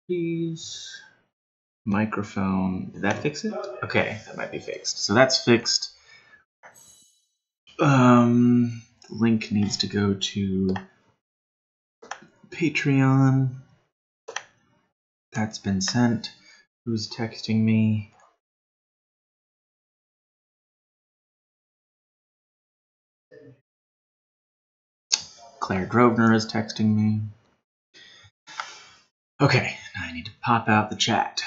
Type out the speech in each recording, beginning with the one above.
Please. Microphone. Did that fix it? Okay, that might be fixed. So that's fixed. Link needs to go to Patreon. That's been sent. Who's texting me? Claire Grosvenor is texting me. Okay, now I need to pop out the chat.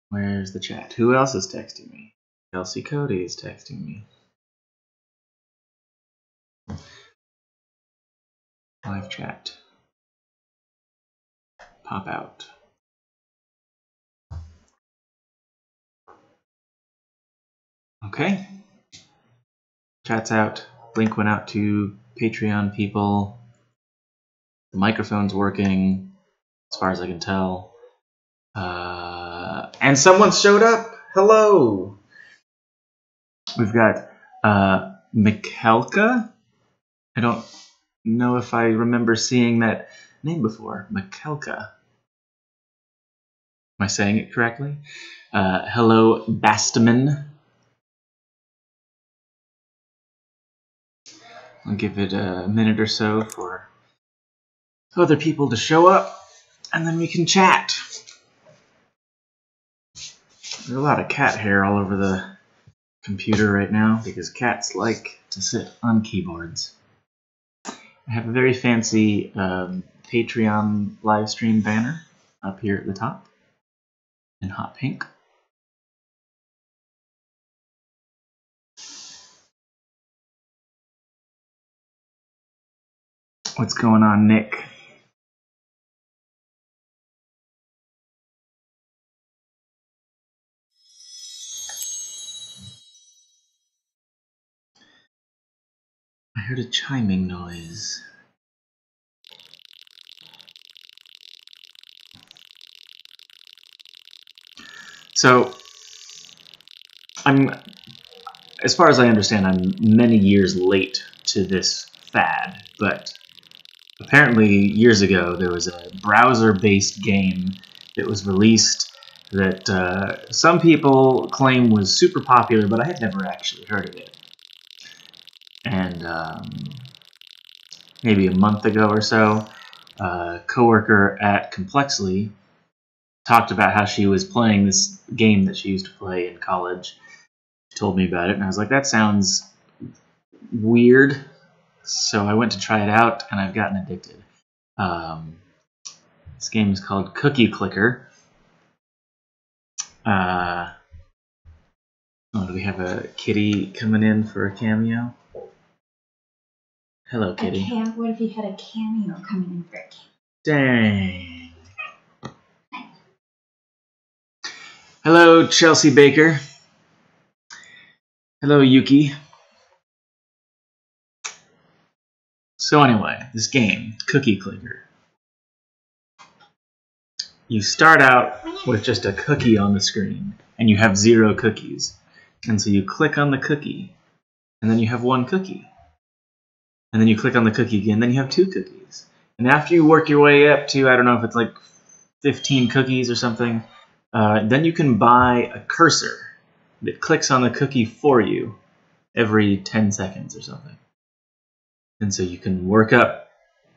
Where's the chat? Who else is texting me? Kelsey Cody is texting me. Live chat. Pop out. Okay. Chat's out. Link went out to Patreon people. The microphone's working, as far as I can tell. And someone showed up. Hello. We've got Mikelka. I don't know if I remember seeing that name before. Mikelka. Am I saying it correctly? Hello, Bastaman. I'll give it a minute or so for other people to show up, and then we can chat. There's a lot of cat hair all over the computer right now because cats like to sit on keyboards. I have a very fancy Patreon live stream banner up here at the top in hot pink. What's going on, Nick? I heard a chiming noise. So, as far as I understand, I'm many years late to this fad, but apparently years ago there was a browser-based game that was released that some people claim was super popular, but I had never actually heard of it. And maybe a month ago or so, a coworker at Complexly talked about how she was playing this game that she used to play in college. She told me about it, and I was like, that sounds weird. So I went to try it out, and I've gotten addicted. This game is called Cookie Clicker. Oh, do we have a kitty coming in for a cameo? Hello, kitty. What if you had a cameo coming in for a cameo? Dang. Hello, Chelsea Baker. Hello, Yuki. So anyway, this game, Cookie Clicker. You start out with just a cookie on the screen, and you have 0 cookies. And so you click on the cookie, and then you have 1 cookie. And then you click on the cookie again, then you have 2 cookies. And after you work your way up to, I don't know if it's like 15 cookies or something, then you can buy a cursor that clicks on the cookie for you every 10 seconds or something. And so you can work up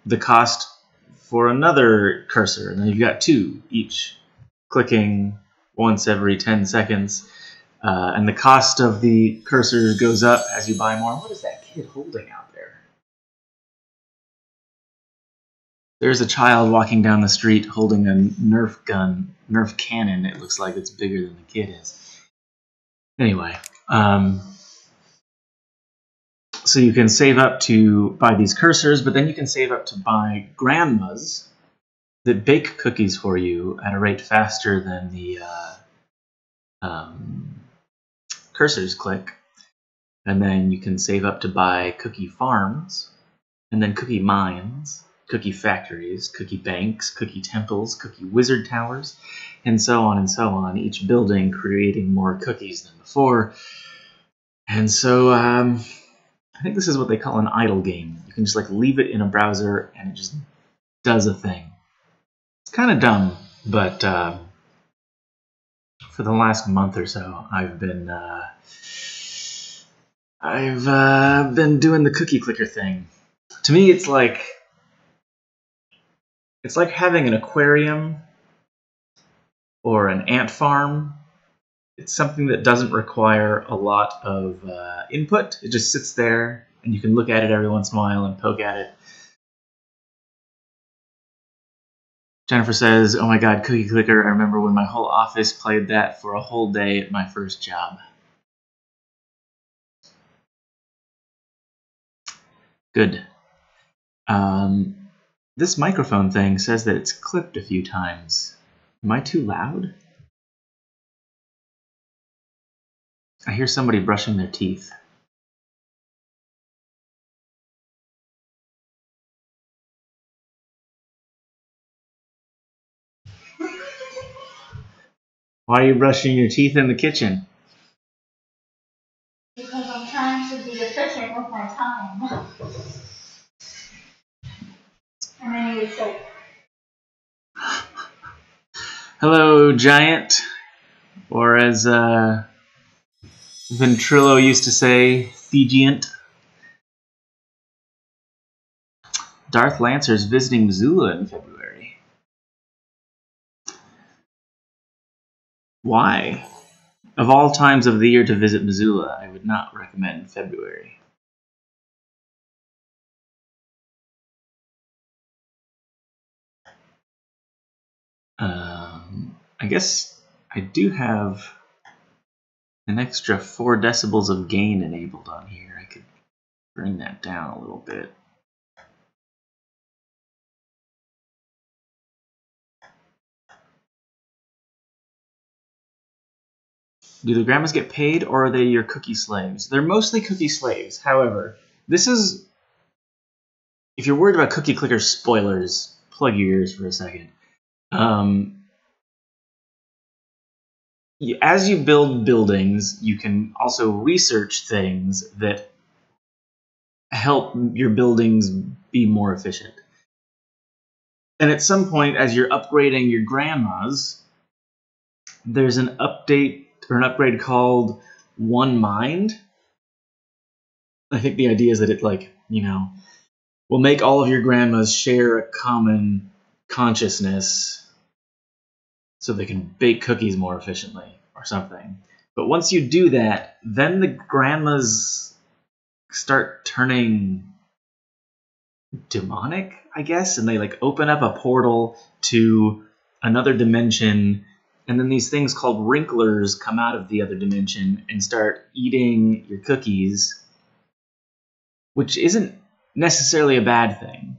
the cost for another cursor, and then you've got 2 each, clicking once every 10 seconds. And the cost of the cursor goes up as you buy more. What is that kid holding out there? There's a child walking down the street holding a Nerf gun, Nerf cannon. It looks like it's bigger than the kid is. Anyway, so you can save up to buy these cursors, but then you can save up to buy grandmas that bake cookies for you at a rate faster than the cursors click. And then you can save up to buy cookie farms, and then cookie mines, cookie factories, cookie banks, cookie temples, cookie wizard towers, and so on, each building creating more cookies than before. And so I think this is what they call an idle game. You can just like leave it in a browser and it just does a thing. It's kind of dumb, But for the last month or so, I've been doing the cookie clicker thing. To me, it's like having an aquarium or an ant farm. It's something that doesn't require a lot of input. It just sits there, and you can look at it every once in a while and poke at it. Jennifer says, "Oh my god, Cookie Clicker, I remember when my whole office played that for a whole day at my first job." Good. This microphone thing says that it's clipped a few times. Am I too loud? I hear somebody brushing their teeth. Why are you brushing your teeth in the kitchen? Because I'm trying to be efficient with my time. And then you would say, Hello, Giant. Or as Ventrilo used to say, Thegiant. Darth Lancer's visiting Missoula in February. Why? Of all times of the year to visit Missoula, I would not recommend February. I guess I do have an extra 4 decibels of gain enabled on here. I could bring that down a little bit. Do the grandmas get paid, or are they your cookie slaves? They're mostly cookie slaves. However, this is... If you're worried about Cookie Clicker spoilers, plug your ears for a second. As you build buildings, you can also research things that help your buildings be more efficient. And at some point, as you're upgrading your grandmas, there's an update or an upgrade called One Mind. I think the idea is that it, like, you know, will make all of your grandmas share a common consciousness so they can bake cookies more efficiently or something. But once you do that, then the grandmas start turning demonic, I guess, and they like open up a portal to another dimension, and then these things called wrinklers come out of the other dimension and start eating your cookies, which isn't necessarily a bad thing.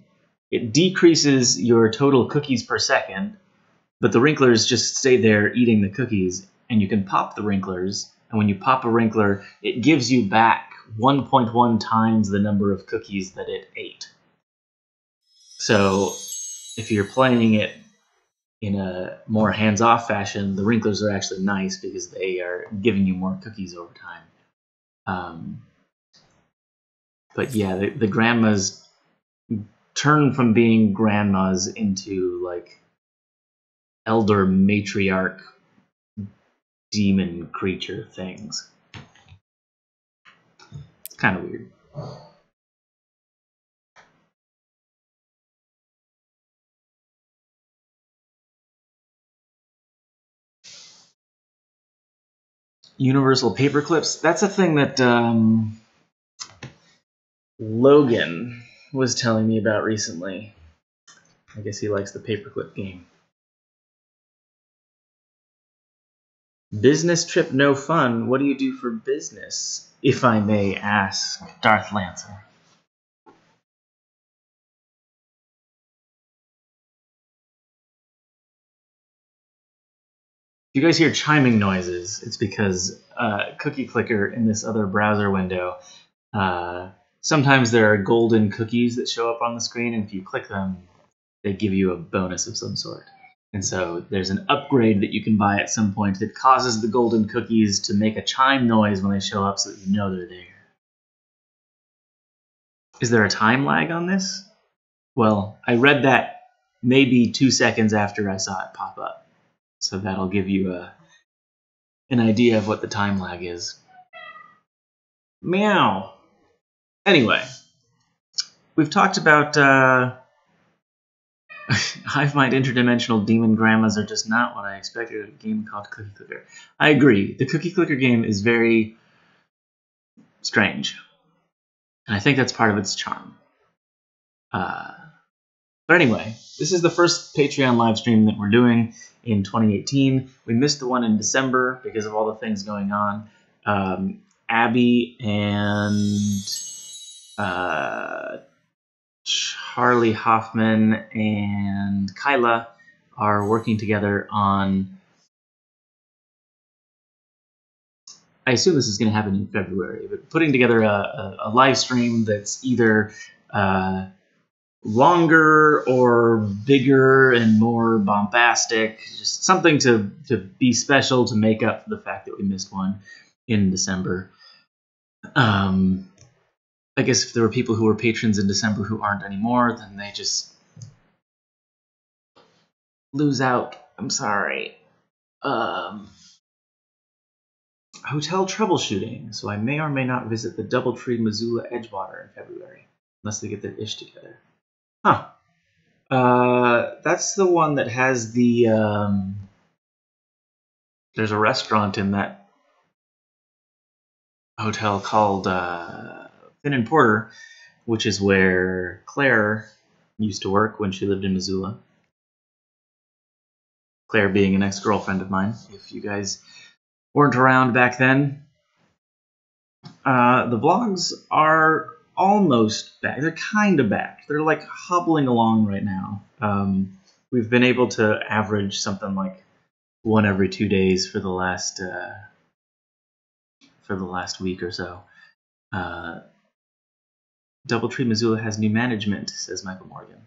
It decreases your total cookies per second, but the wrinklers just stay there eating the cookies, and you can pop the wrinklers, and when you pop a wrinkler, it gives you back 1.1 times the number of cookies that it ate. So if you're playing it in a more hands-off fashion, the wrinklers are actually nice because they are giving you more cookies over time. But yeah, the grandmas turn from being grandmas into like elder matriarch demon creature things. It's kind of weird. Universal paper clips. That's a thing that Logan was telling me about recently. I guess he likes the paperclip game. Business trip no fun. What do you do for business, if I may ask, Darth Lancer? If you guys hear chiming noises, it's because Cookie Clicker in this other browser window, sometimes there are golden cookies that show up on the screen, and if you click them, they give you a bonus of some sort. And so there's an upgrade that you can buy at some point that causes the golden cookies to make a chime noise when they show up so that you know they're there. Is there a time lag on this? Well, I read that maybe 2 seconds after I saw it pop up. So that'll give you an idea of what the time lag is. Meow. Anyway, we've talked about Hive Mind interdimensional demon grandmas are just not what I expected of a game called Cookie Clicker. I agree. The Cookie Clicker game is very strange. And I think that's part of its charm. But anyway, this is the first Patreon live stream that we're doing in 2018. We missed the one in December because of all the things going on. Abby and Charlie Hoffman and Kyla are working together on... I assume this is going to happen in February, but putting together a live stream that's either longer or bigger and more bombastic, just something to be special to make up for the fact that we missed one in December. I guess if there were people who were patrons in December who aren't anymore, then they just lose out. I'm sorry. Hotel troubleshooting, so I may or may not visit the Doubletree Missoula Edgewater in February, unless they get their ish together. Huh. That's the one that has the, there's a restaurant in that hotel called Finn and Porter, which is where Claire used to work when she lived in Missoula. Claire being an ex-girlfriend of mine, if you guys weren't around back then. The vlogs are almost back. They're kind of back. They're like hobbling along right now. We've been able to average something like one every 2 days for the last week or so. Doubletree Missoula has new management, says Michael Morgan.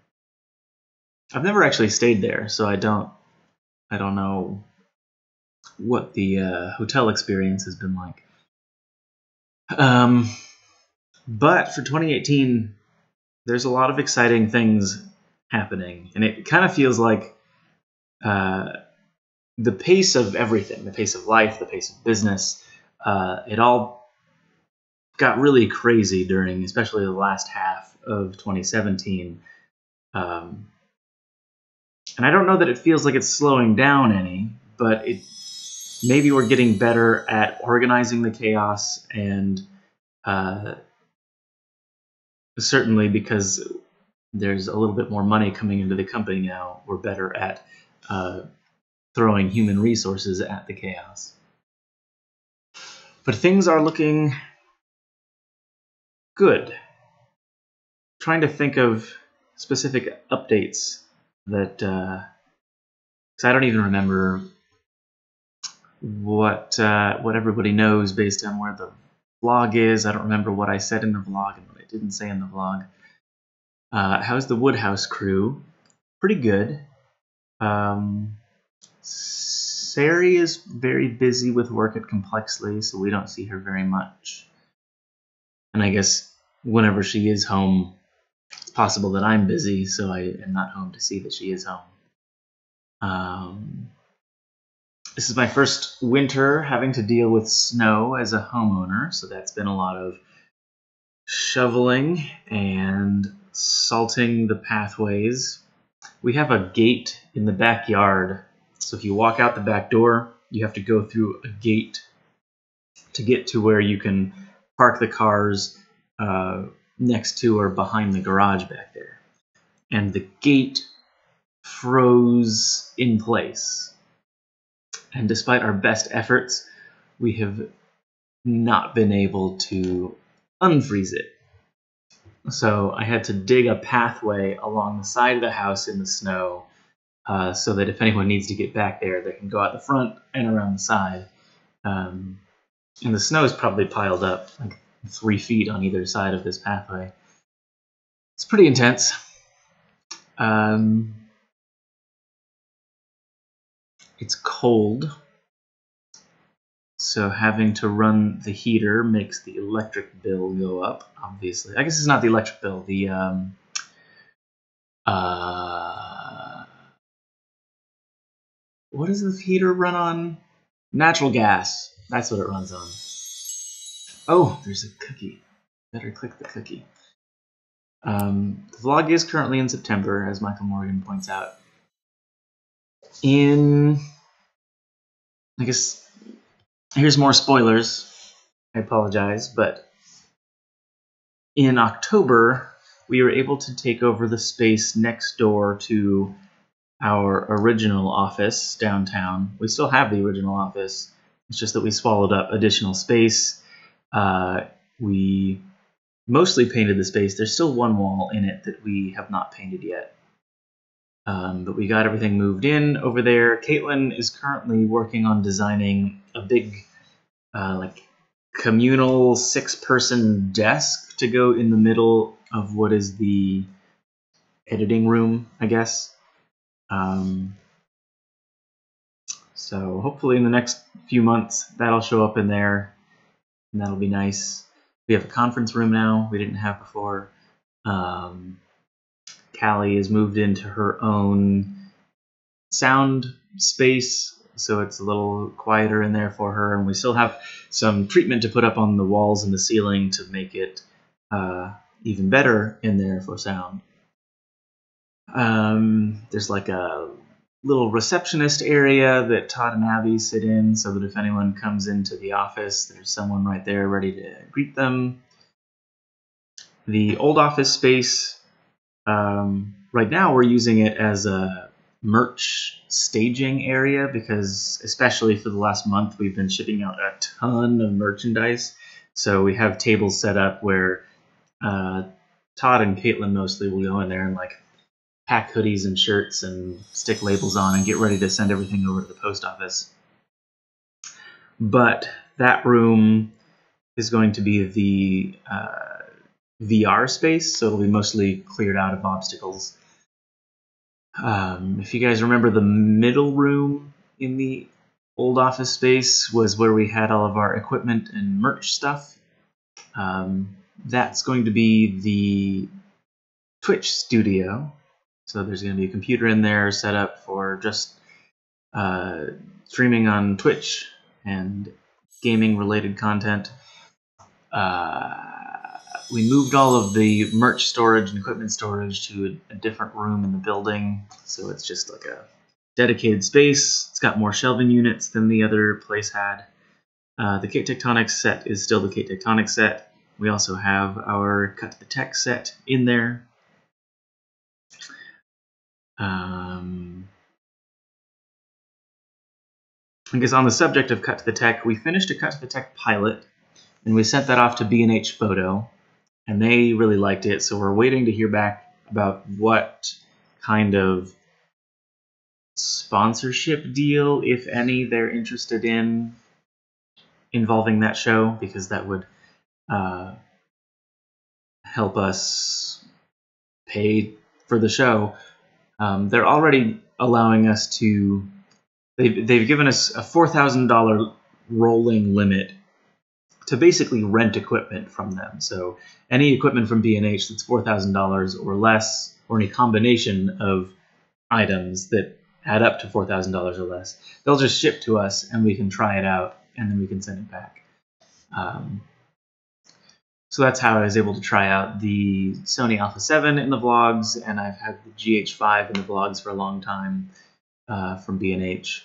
I've never actually stayed there, so I don't know what the hotel experience has been like. But for 2018, there's a lot of exciting things happening, and it kind of feels like the pace of everything, the pace of life, the pace of business, it all got really crazy during especially the last half of 2017. And I don't know that it feels like it's slowing down any, but maybe we're getting better at organizing the chaos, and certainly because there's a little bit more money coming into the company now, we're better at throwing human resources at the chaos. But things are looking good. Trying to think of specific updates that, because I don't even remember what everybody knows based on where the vlog is. I don't remember what I said in the vlog and what I didn't say in the vlog. How's the Woodhouse crew? Pretty good. Sari is very busy with work at Complexly, so we don't see her very much. And I guess whenever she is home, it's possible that I'm busy, so I am not home to see that she is home. This is my first winter having to deal with snow as a homeowner, so that's been a lot of shoveling and salting the pathways. We have a gate in the backyard, so if you walk out the back door, you have to go through a gate to get to where you can park the cars next to or behind the garage back there. And the gate froze in place. And despite our best efforts, we have not been able to unfreeze it. So I had to dig a pathway along the side of the house in the snow so that if anyone needs to get back there, they can go out the front and around the side. And the snow is probably piled up like 3 feet on either side of this pathway. It's pretty intense. It's cold, so having to run the heater makes the electric bill go up, obviously. I guess it's not the electric bill, the what does the heater run on? Natural gas. That's what it runs on. Oh, there's a cookie. Better click the cookie. The vlog is currently in September, as Michael Morgan points out. I guess, here's more spoilers. I apologize, but in October, we were able to take over the space next door to our original office downtown. We still have the original office. It's just that we swallowed up additional space. We mostly painted the space. There's still one wall in it that we have not painted yet. But we got everything moved in over there. Caitlin is currently working on designing a big like communal 6-person desk to go in the middle of what is the editing room, I guess. So hopefully in the next few months that'll show up in there, and that'll be nice. We have a conference room now we didn't have before. Callie has moved into her own sound space, so it's a little quieter in there for her, and we still have some treatment to put up on the walls and the ceiling to make it even better in there for sound. There's like a little receptionist area that Todd and Abby sit in, so that if anyone comes into the office, there's someone right there ready to greet them. The old office space, right now we're using it as a merch staging area because, especially for the last month, we've been shipping out a ton of merchandise. So we have tables set up where Todd and Caitlin mostly will go in there and like pack hoodies and shirts and stick labels on and get ready to send everything over to the post office. But that room is going to be the VR space, so it'll be mostly cleared out of obstacles. If you guys remember, the middle room in the old office space was where we had all of our equipment and merch stuff. That's going to be the Twitch studio. So there's going to be a computer in there set up for just streaming on Twitch and gaming-related content. We moved all of the merch storage and equipment storage to a different room in the building, so it's just like a dedicated space. It's got more shelving units than the other place had. The Kate Tectonic set is still the Kate Tectonic set. We also have our Cut to the Tech set in there. I guess on the subject of Cut to the Tech, we finished a Cut to the Tech pilot, and we sent that off to B&H Photo, and they really liked it, so we're waiting to hear back about what kind of sponsorship deal, if any, they're interested in involving that show, because that would help us pay for the show. They're already allowing us to... They've given us a $4,000 rolling limit to basically rent equipment from them. So any equipment from B&H that's $4,000 or less, or any combination of items that add up to $4,000 or less, they'll just ship to us and we can try it out and then we can send it back. So that's how I was able to try out the Sony Alpha 7 in the vlogs, and I've had the GH5 in the vlogs for a long time from B&H.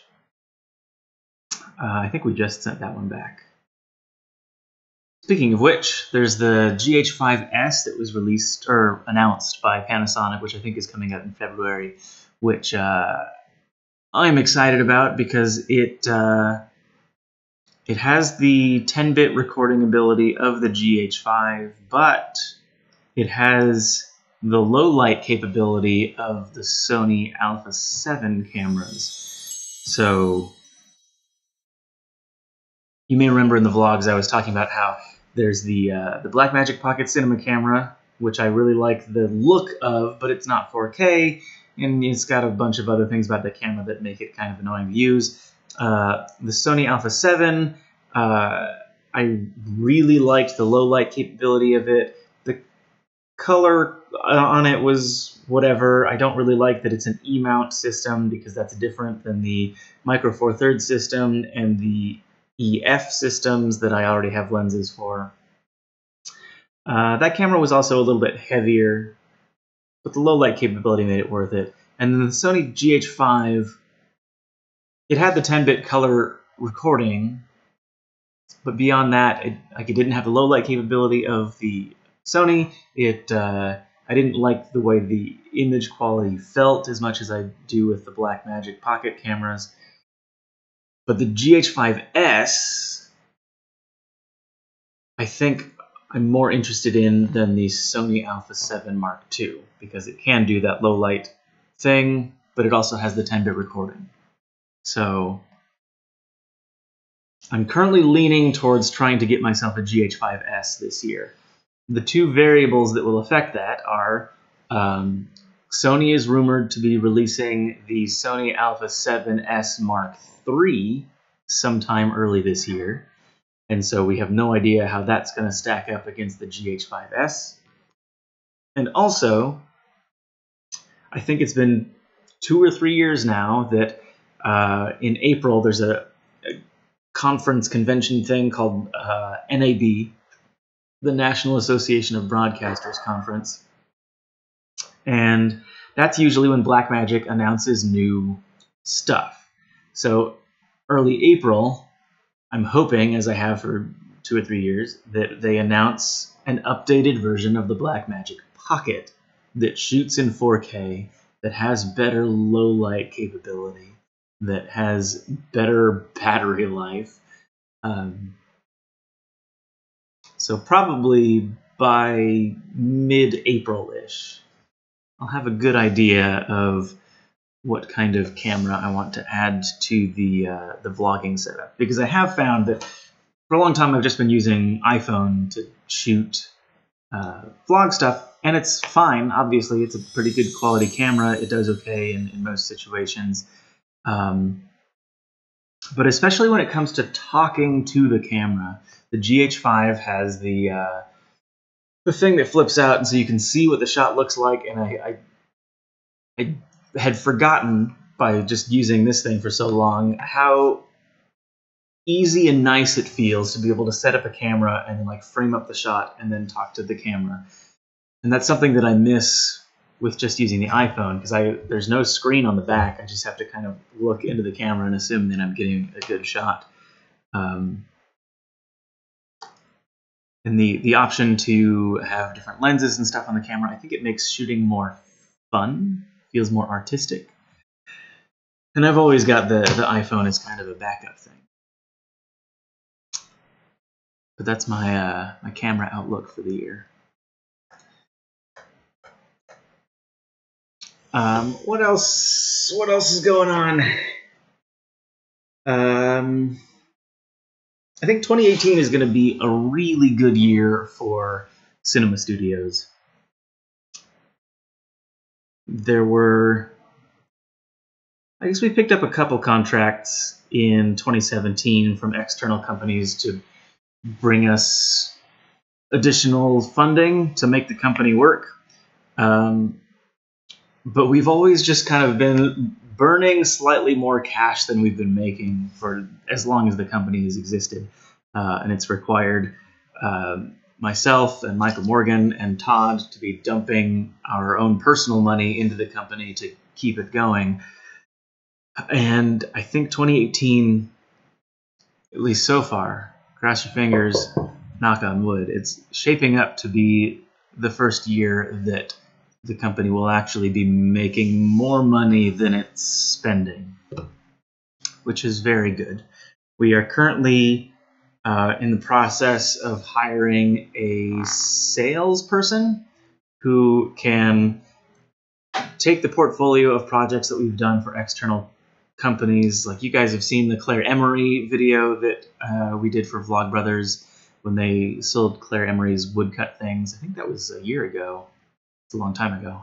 I think we just sent that one back. Speaking of which, there's the GH5S that was released or announced by Panasonic, which I think is coming out in February, which I'm excited about because it has the 10-bit recording ability of the GH5, but it has the low light capability of the Sony Alpha 7 cameras. So you may remember in the vlogs I was talking about how there's the Blackmagic Pocket Cinema camera, which I really like the look of, but it's not 4K, and it's got a bunch of other things about the camera that make it kind of annoying to use. The Sony Alpha 7, I really liked the low light capability of it. color on it was whatever. I don't really like that it's an E-mount system because that's different than the Micro Four Thirds system and the EF systems that I already have lenses for. That camera was also a little bit heavier, but the low light capability made it worth it. And then the Sony GH5, it had the 10-bit color recording, but beyond that, it didn't have the low light capability of the Sony. I didn't like the way the image quality felt as much as I do with the Blackmagic pocket cameras. But the GH5S, I think I'm more interested in than the Sony Alpha 7 Mark II, because it can do that low light thing, but it also has the 10-bit recording. So I'm currently leaning towards trying to get myself a GH5S this year. The two variables that will affect that are Sony is rumored to be releasing the Sony Alpha 7S Mark III sometime early this year. And so we have no idea how that's going to stack up against the GH5S. And also, I think it's been 2 or 3 years now that in April there's a conference convention thing called NAB, the National Association of Broadcasters Conference. And that's usually when Blackmagic announces new stuff. So early April, I'm hoping, as I have for 2 or 3 years, that they announce an updated version of the Blackmagic Pocket that shoots in 4K, that has better low light capability, that has better battery life. So probably by mid-April-ish, I'll have a good idea of what kind of camera I want to add to the vlogging setup. Because I have found that for a long time I've just been using iPhone to shoot vlog stuff, and it's fine. Obviously, it's a pretty good quality camera. It does okay in most situations. But especially when it comes to talking to the camera, the GH5 has the thing that flips out, and so you can see what the shot looks like. And I had forgotten, by just using this thing for so long, how easy and nice it feels to be able to set up a camera and then like frame up the shot and then talk to the camera. And that's something that I miss with just using the iPhone, because there's no screen on the back. I just have to kind of look into the camera and assume that I'm getting a good shot. And the option to have different lenses and stuff on the camera, I think it makes shooting more fun, feels more artistic. And I've always got the iPhone as kind of a backup thing. But that's my my camera outlook for the year. What else is going on? I think 2018 is going to be a really good year for cinema studios. I guess we picked up a couple contracts in 2017 from external companies to bring us additional funding to make the company work. But we've always just kind of been burning slightly more cash than we've been making for as long as the company has existed. And it's required myself and Michael Morgan and Todd to be dumping our own personal money into the company to keep it going. And I think 2018, at least so far, cross your fingers, knock on wood, it's shaping up to be the first year that the company will actually be making more money than it's spending, which is very good. We are currently in the process of hiring a salesperson who can take the portfolio of projects that we've done for external companies. Like, you guys have seen the Claire Emery video that we did for Vlogbrothers when they sold Claire Emery's woodcut things. I think that was a year ago. It's a long time ago.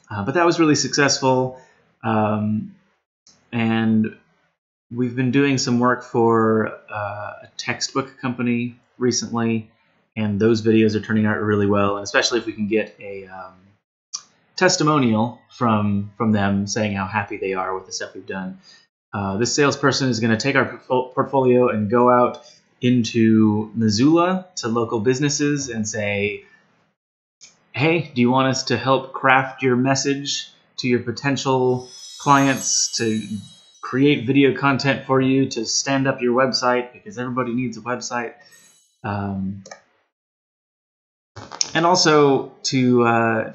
But that was really successful. And we've been doing some work for a textbook company recently. and those videos are turning out really well, and especially if we can get a testimonial from them saying how happy they are with the stuff we've done. This salesperson is going to take our portfolio and go out into Missoula to local businesses and say, hey, do you want us to help craft your message to your potential clients, to create video content for you, to stand up your website, because everybody needs a website, and also to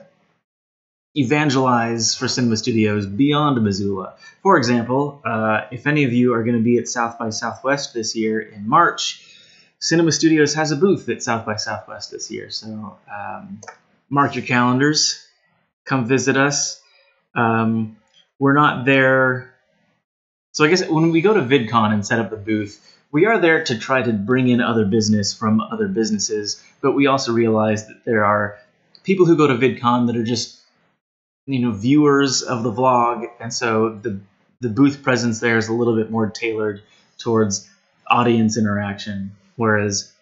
evangelize for cinema studios beyond Missoula. For example, if any of you are going to be at South by Southwest this year in March, Cinema Studios has a booth at South by Southwest this year, so mark your calendars, come visit us. We're not there, so I guess when we go to VidCon and set up the booth, we are there to try to bring in other business from other businesses, but we also realize that there are people who go to VidCon that are just, you know, viewers of the vlog, and so the booth presence there is a little bit more tailored towards audience interaction, whereas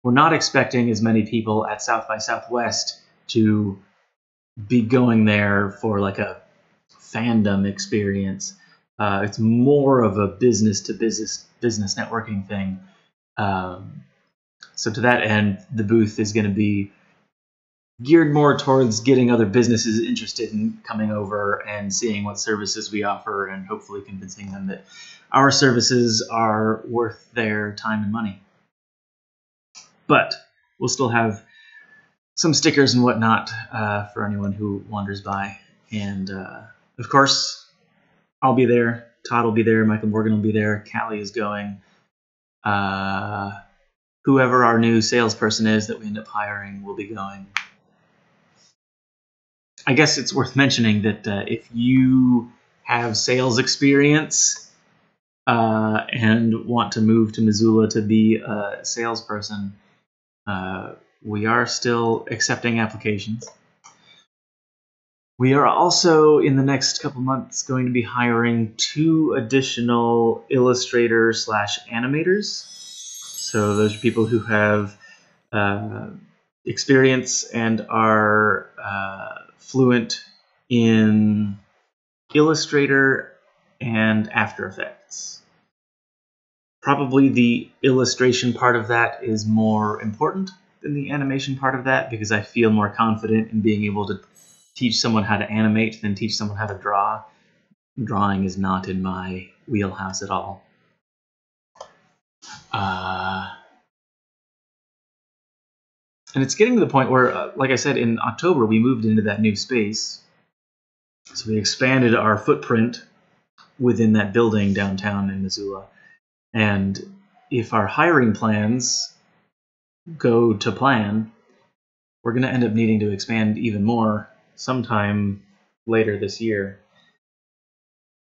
we're not expecting as many people at South by Southwest to be going there for like a fandom experience. It's more of a business-to-business networking thing. So to that end, the booth is going to be geared more towards getting other businesses interested in coming over and seeing what services we offer, and hopefully convincing them that our services are worth their time and money. But we'll still have some stickers and whatnot for anyone who wanders by. And of course, I'll be there. Todd will be there. Michael Morgan will be there. Callie is going. Whoever our new salesperson is that we end up hiring will be going. I guess it's worth mentioning that if you have sales experience and want to move to Missoula to be a salesperson, we are still accepting applications. We are also, in the next couple months, going to be hiring 2 additional illustrators/animators. So those are people who have experience and are fluent in Illustrator and After Effects. Probably the illustration part of that is more important than the animation part of that, because I feel more confident in being able to teach someone how to animate than teach someone how to draw. Drawing is not in my wheelhouse at all. And it's getting to the point where, like I said, in October we moved into that new space. So we expanded our footprint within that building downtown in Missoula. And if our hiring plans go to plan, we're going to end up needing to expand even more sometime later this year.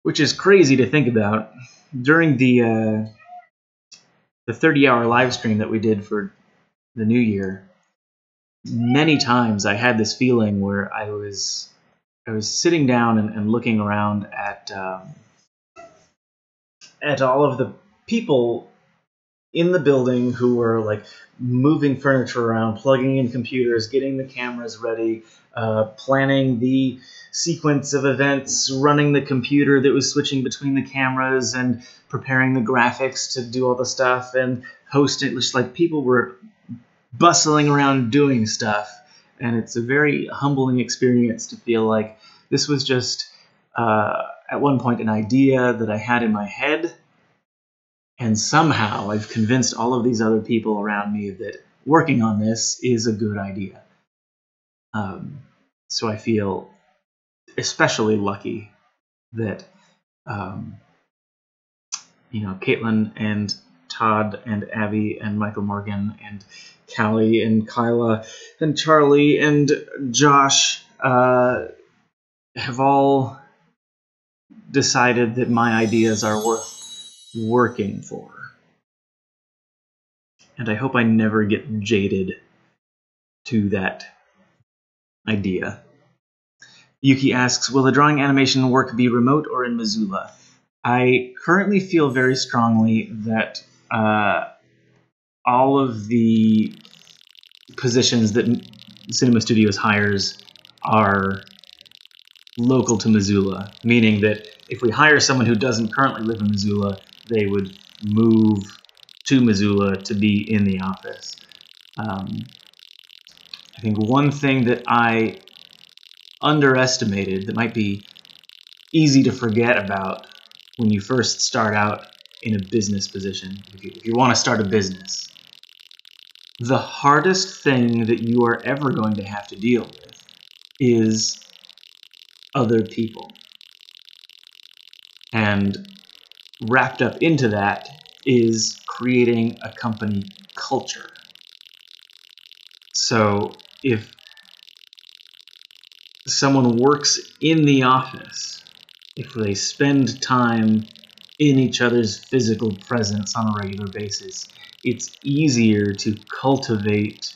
Which is crazy to think about. During the 30-hour live stream that we did for the new year, many times I had this feeling where I was sitting down and looking around at all of the people in the building who were like moving furniture around, plugging in computers, getting the cameras ready, planning the sequence of events, running the computer that was switching between the cameras, and preparing the graphics to do all the stuff, and hosting. Just like people were bustling around doing stuff, and it's a very humbling experience to feel like this was just at one point an idea that I had in my head, and somehow I've convinced all of these other people around me that working on this is a good idea. So I feel especially lucky that Caitlin and Todd and Abby and Michael Morgan and Callie and Kyla and Charlie and Josh have all decided that my ideas are worth working for. And I hope I never get jaded to that idea. Yuki asks, will the drawing animation work be remote or in Missoula? I currently feel very strongly that all of the positions that Cinema Studios hires are local to Missoula, meaning that if we hire someone who doesn't currently live in Missoula, they would move to Missoula to be in the office. I think one thing that I underestimated that might be easy to forget about when you first start out in a business position, if you want to start a business, the hardest thing that you are ever going to have to deal with is other people. And wrapped up into that is creating a company culture. So if someone works in the office, if they spend time in each other's physical presence on a regular basis, it's easier to cultivate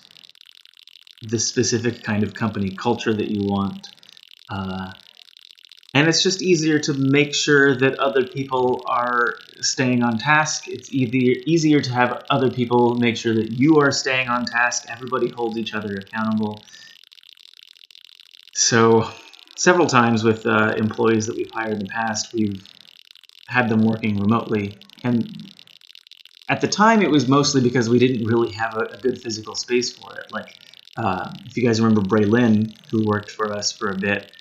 the specific kind of company culture that you want. And it's just easier to make sure that other people are staying on task. It's easier to have other people make sure that you are staying on task. Everybody holds each other accountable. So several times with employees that we've hired in the past, we've had them working remotely. And at the time, it was mostly because we didn't really have a good physical space for it. Like, if you guys remember Braylyn, who worked for us for a bit,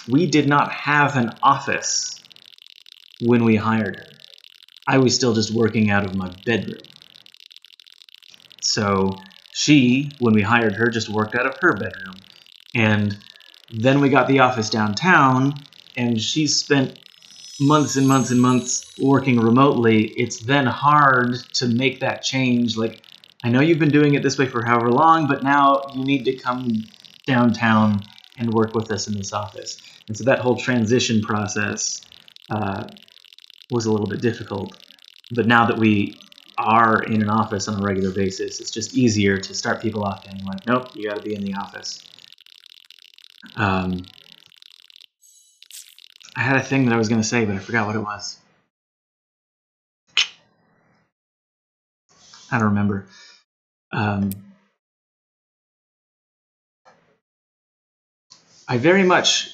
we did not have an office when we hired her. I was still just working out of my bedroom. So she, when we hired her, just worked out of her bedroom. And then we got the office downtown, and she spent months and months and months working remotely. It's then hard to make that change. Like, I know you've been doing it this way for however long, but now you need to come downtown and work with us in this office. And so that whole transition process was a little bit difficult. But now that we are in an office on a regular basis, it's just easier to start people off being like, nope, you got to be in the office. I had a thing that I was going to say, but I forgot what it was. I don't remember. I very much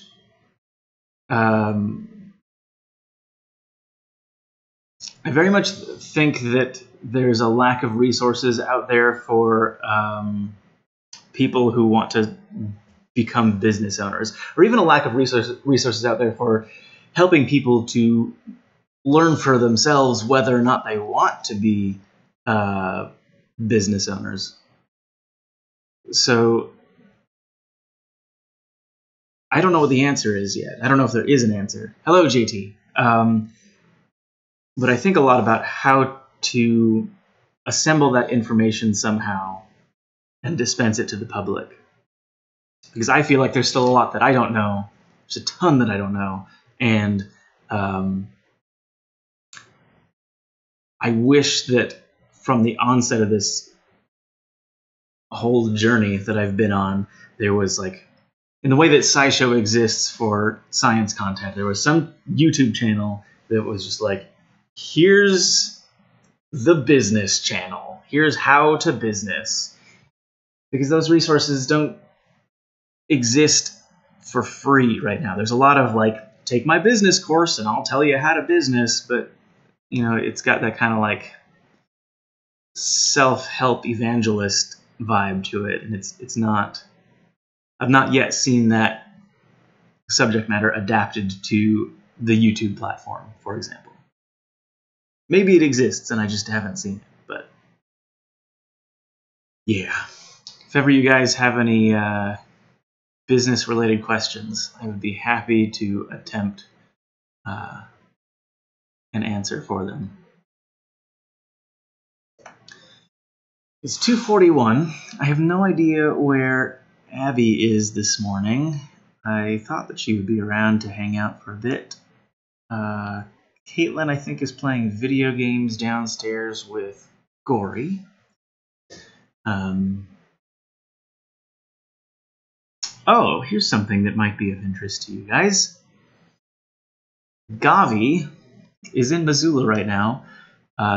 think that there's a lack of resources out there for people who want to become business owners, or even a lack of resources out there for helping people to learn for themselves whether or not they want to be business owners. So I don't know what the answer is yet. I don't know if there is an answer. Hello, JT. But I think a lot about how to assemble that information somehow and dispense it to the public. Because I feel like there's still a lot that I don't know. There's a ton that I don't know. And I wish that from the onset of this whole journey that I've been on, there was like, in the way that SciShow exists for science content, there was some YouTube channel that was just like, here's the business channel. Here's how to business. Because those resources don't exist for free right now. There's a lot of like, take my business course and I'll tell you how to business, but you know, it's got that kind of like self-help evangelist vibe to it, and it's not. I've not yet seen that subject matter adapted to the YouTube platform, for example. Maybe it exists and I just haven't seen it, but yeah. If ever you guys have any business-related questions, I would be happy to attempt an answer for them. It's 2:41. I have no idea where Abby is this morning. I thought that she would be around to hang out for a bit. Caitlin, I think, is playing video games downstairs with Gory. Oh, here's something that might be of interest to you guys. Gavi is in Missoula right now.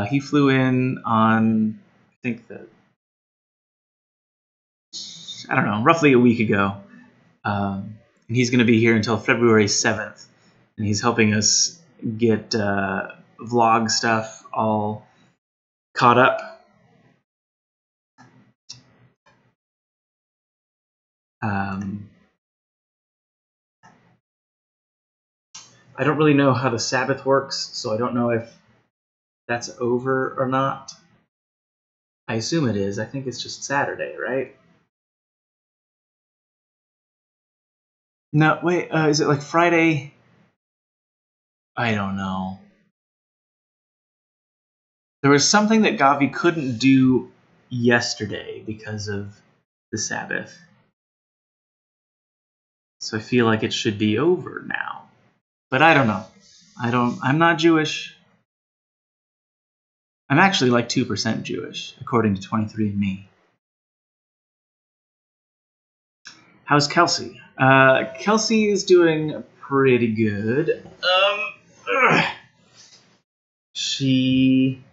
He flew in on, I think, the I don't know, roughly a week ago. And he's going to be here until February 7th. And he's helping us get vlog stuff all caught up. I don't really know how the Sabbath works, so I don't know if that's over or not. I assume it is. I think it's just Saturday, right? No, wait, is it like Friday? I don't know. There was something that Gavi couldn't do yesterday because of the Sabbath. So I feel like it should be over now. But I don't know. I'm not Jewish. I'm actually like 2% Jewish, according to 23andMe. How's Kelsey? Kelsey is doing pretty good. She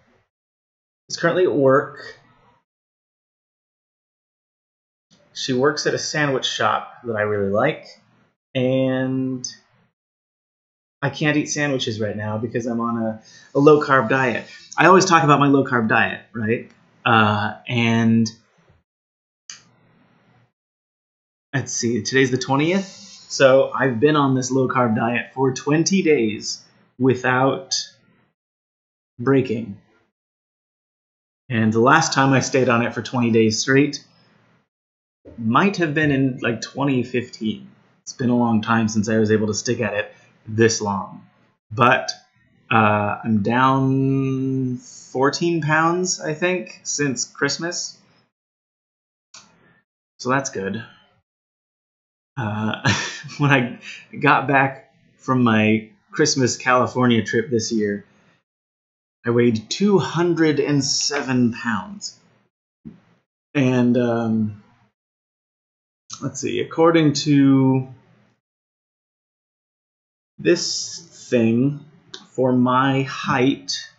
is currently at work. She works at a sandwich shop that I really like, and I can't eat sandwiches right now because I'm on a low-carb diet. I always talk about my low-carb diet, right? And let's see, today's the 20th. So I've been on this low-carb diet for 20 days without breaking. And the last time I stayed on it for 20 days straight might have been in like 2015. It's been a long time since I was able to stick at it this long. But I'm down 14 pounds, I think, since Christmas. So that's good. When I got back from my Christmas California trip this year, I weighed 207 pounds. And let's see, according to this thing, for my height,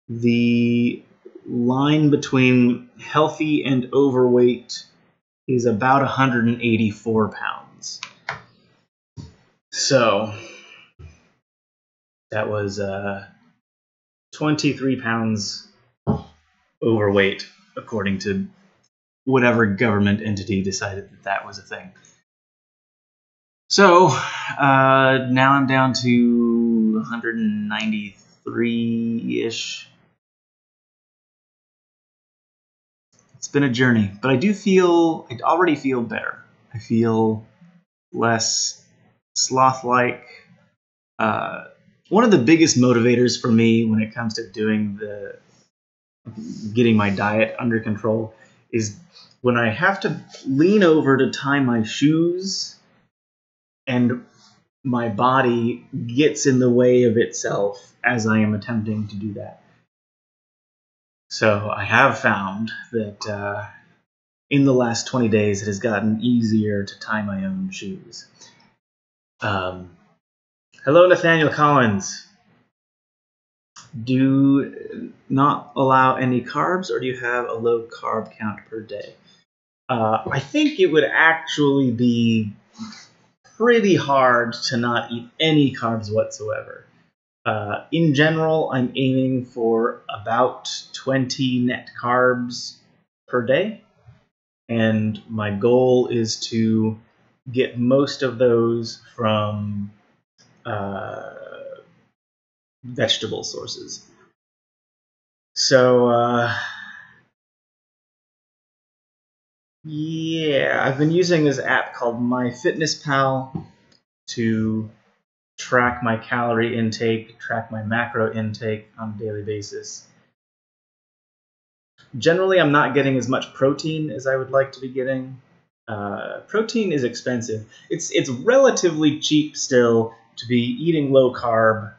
the line between healthy and overweight is about 184 pounds. So that was 23 pounds overweight, according to whatever government entity decided that that was a thing. So now I'm down to 193-ish. It's been a journey, but I already feel better. I feel less sloth-like. One of the biggest motivators for me when it comes to getting my diet under control is when I have to lean over to tie my shoes and my body gets in the way of itself as I am attempting to do that. So I have found that in the last 20 days it has gotten easier to tie my own shoes. Hello, Nathaniel Collins. Do not allow any carbs, or do you have a low carb count per day? I think it would actually be pretty hard to not eat any carbs whatsoever. In general, I'm aiming for about 20 net carbs per day, and my goal is to get most of those from vegetable sources. So, yeah, I've been using this app called MyFitnessPal to track my calorie intake, track my macro intake on a daily basis. Generally, I'm not getting as much protein as I would like to be getting. Protein is expensive. It's relatively cheap still to be eating low carb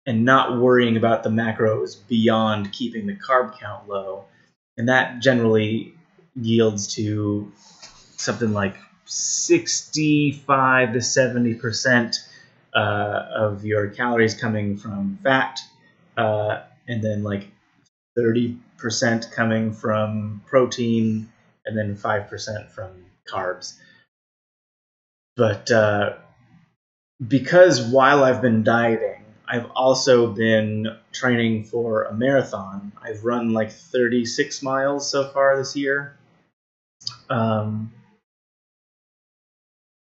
and not worrying about the macros beyond keeping the carb count low. And that generally yields to something like 65 to 70% of your calories coming from fat, and then like 30% coming from protein, and then 5% from carbs. But because while I've been dieting, I've also been training for a marathon. I've run like 36 miles so far this year. And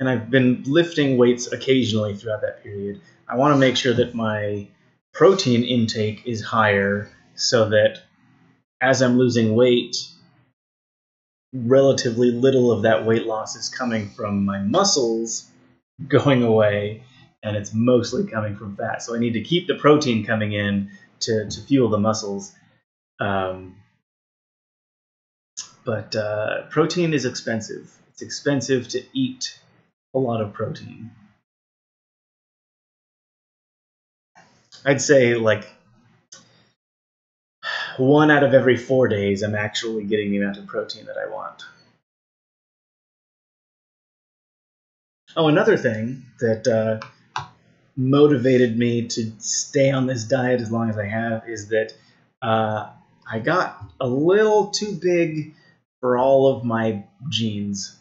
I've been lifting weights occasionally throughout that period. I want to make sure that my protein intake is higher so that as I'm losing weight, relatively little of that weight loss is coming from my muscles going away, and it's mostly coming from fat. So I need to keep the protein coming in to fuel the muscles. But protein is expensive. It's expensive to eat a lot of protein. I'd say like 1 out of every 4 days I'm actually getting the amount of protein that I want. Oh, another thing that motivated me to stay on this diet as long as I have is that I got a little too big for all of my jeans.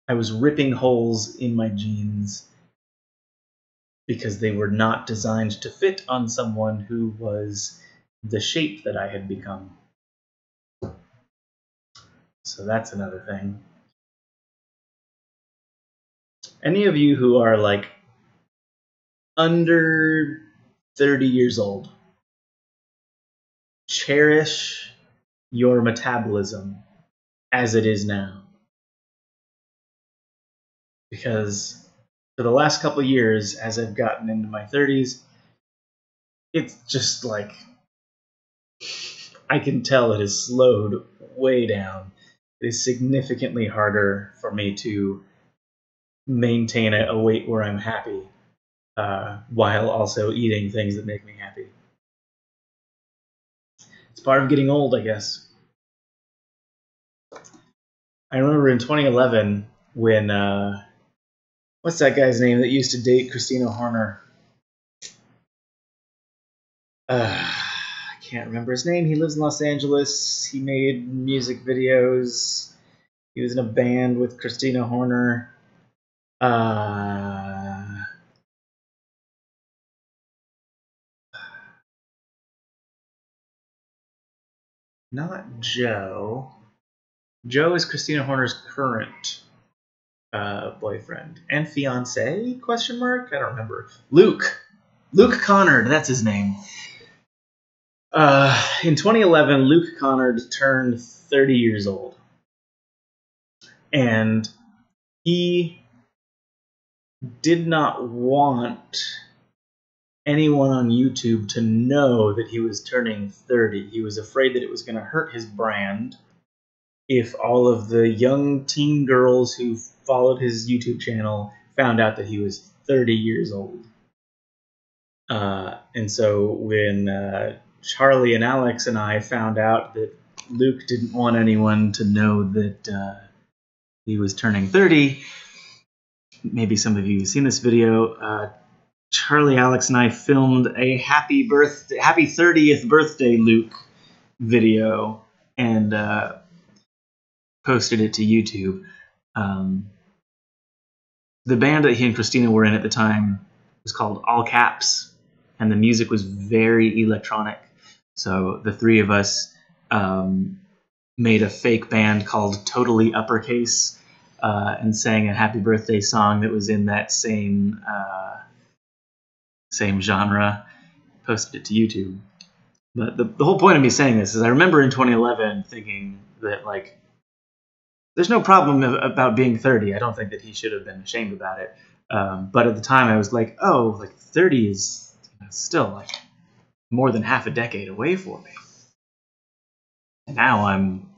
I was ripping holes in my jeans because they were not designed to fit on someone who was the shape that I had become. So that's another thing. Any of you who are like under 30 years old, cherish your metabolism as it is now. Because for the last couple of years, as I've gotten into my 30s, it's just like, I can tell it has slowed way down. It is significantly harder for me to maintain a weight where I'm happy, while also eating things that make me happy. It's part of getting old, I guess. I remember in 2011 when, what's that guy's name that used to date Christina Horner? I can't remember his name. He lives in Los Angeles. He made music videos. He was in a band with Christina Horner. Not Joe. Joe is Christina Horner's current boyfriend and fiance? Question mark? I don't remember. Luke Connard. That's his name. In 2011, Luke Connard turned 30 years old, and he did not want anyone on YouTube to know that he was turning 30. He was afraid that it was going to hurt his brand if all of the young teen girls who followed his YouTube channel found out that he was 30 years old. And so when Charlie and Alex and I found out that Luke didn't want anyone to know that he was turning 30, maybe some of you have seen this video, Charlie, Alex, and I filmed a happy 30th birthday Luke video and posted it to YouTube. The band that he and Christina were in at the time was called All Caps, and the music was very electronic. So the three of us made a fake band called Totally Uppercase and sang a happy birthday song that was in that same genre. Posted it to YouTube. But the whole point of me saying this is I remember in 2011 thinking that, like, there's no problem about being 30. I don't think that he should have been ashamed about it. But at the time I was like, oh, like 30 is still like more than half a decade away for me. And now I'm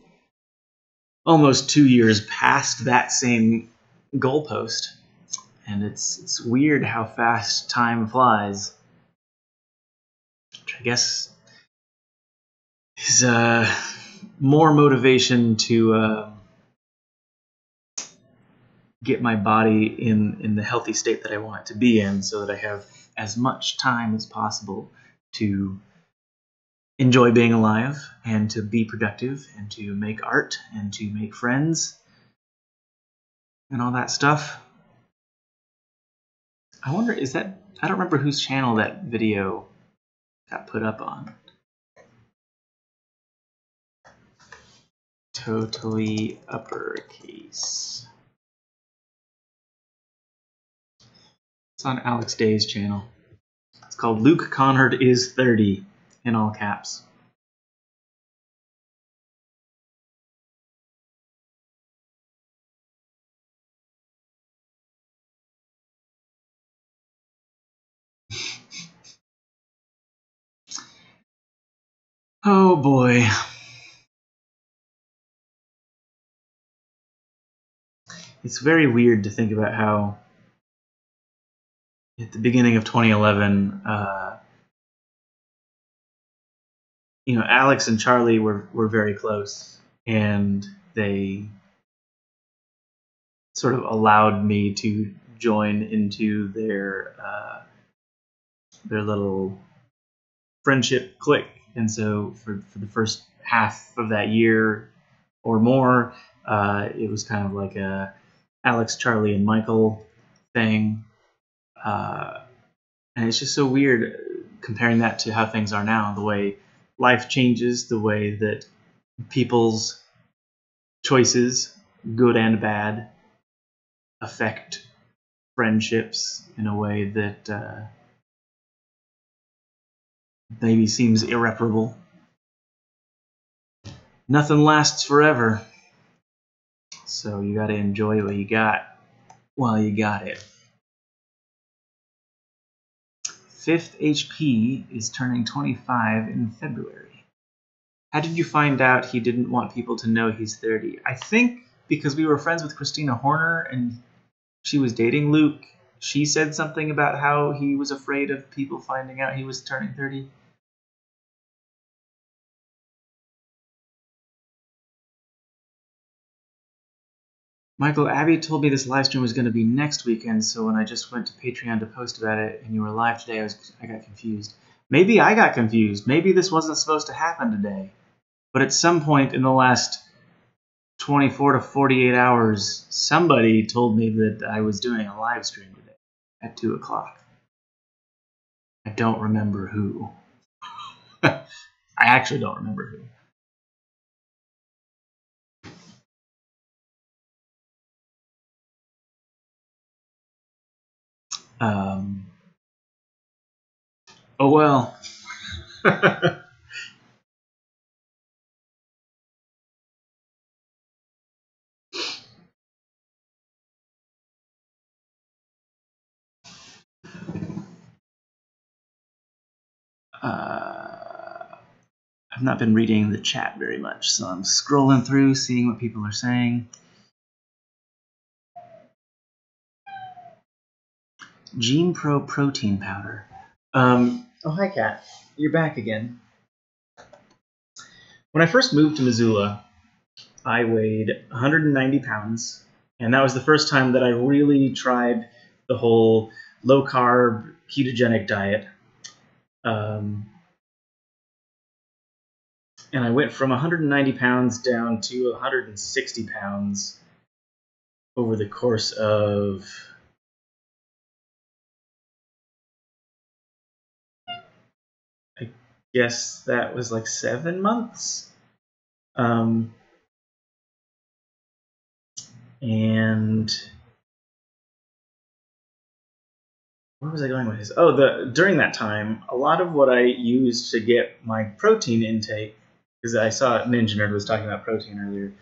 almost 2 years past that same goalpost. And it's weird how fast time flies. Which I guess is more motivation to get my body in the healthy state that I want it to be in, so that I have as much time as possible to enjoy being alive and to be productive and to make art and to make friends and all that stuff. I wonder, I don't remember whose channel that video got put up on. Totally uppercase. It's on Alex Day's channel. It's called Luke Conrad is 30 in all caps. Oh boy. It's very weird to think about how at the beginning of 2011, Alex and Charlie were very close, and they sort of allowed me to join into their little friendship clique. And so for the first half of that year or more, it was kind of like a Alex, Charlie, and Michael thing. And it's just so weird comparing that to how things are now, the way life changes, the way that people's choices, good and bad, affect friendships in a way that maybe seems irreparable. Nothing lasts forever, so you gotta enjoy what you got while you got it. 5th HP is turning 25 in February. How did you find out he didn't want people to know he's 30? I think because we were friends with Christina Horner and she was dating Luke. She said something about how he was afraid of people finding out he was turning 30. Michael, Abby told me this live stream was going to be next weekend, so when I just went to Patreon to post about it and you were live today, I got confused. Maybe I got confused. Maybe this wasn't supposed to happen today. But at some point in the last 24 to 48 hours, somebody told me that I was doing a live stream today at 2 o'clock. I don't remember who. I actually don't remember who. Oh well. I've not been reading the chat very much, so I'm scrolling through, seeing what people are saying. Gene Pro protein powder. Oh, hi, Kat. You're back again. When I first moved to Missoula, I weighed 190 pounds, and that was the first time that I really tried the whole low-carb, ketogenic diet. And I went from 190 pounds down to 160 pounds over the course of I guess that was like 7 months. And where was I going with this? Oh, during that time, a lot of what I used to get my protein intake, because I saw Ninja Nerd was talking about protein earlier,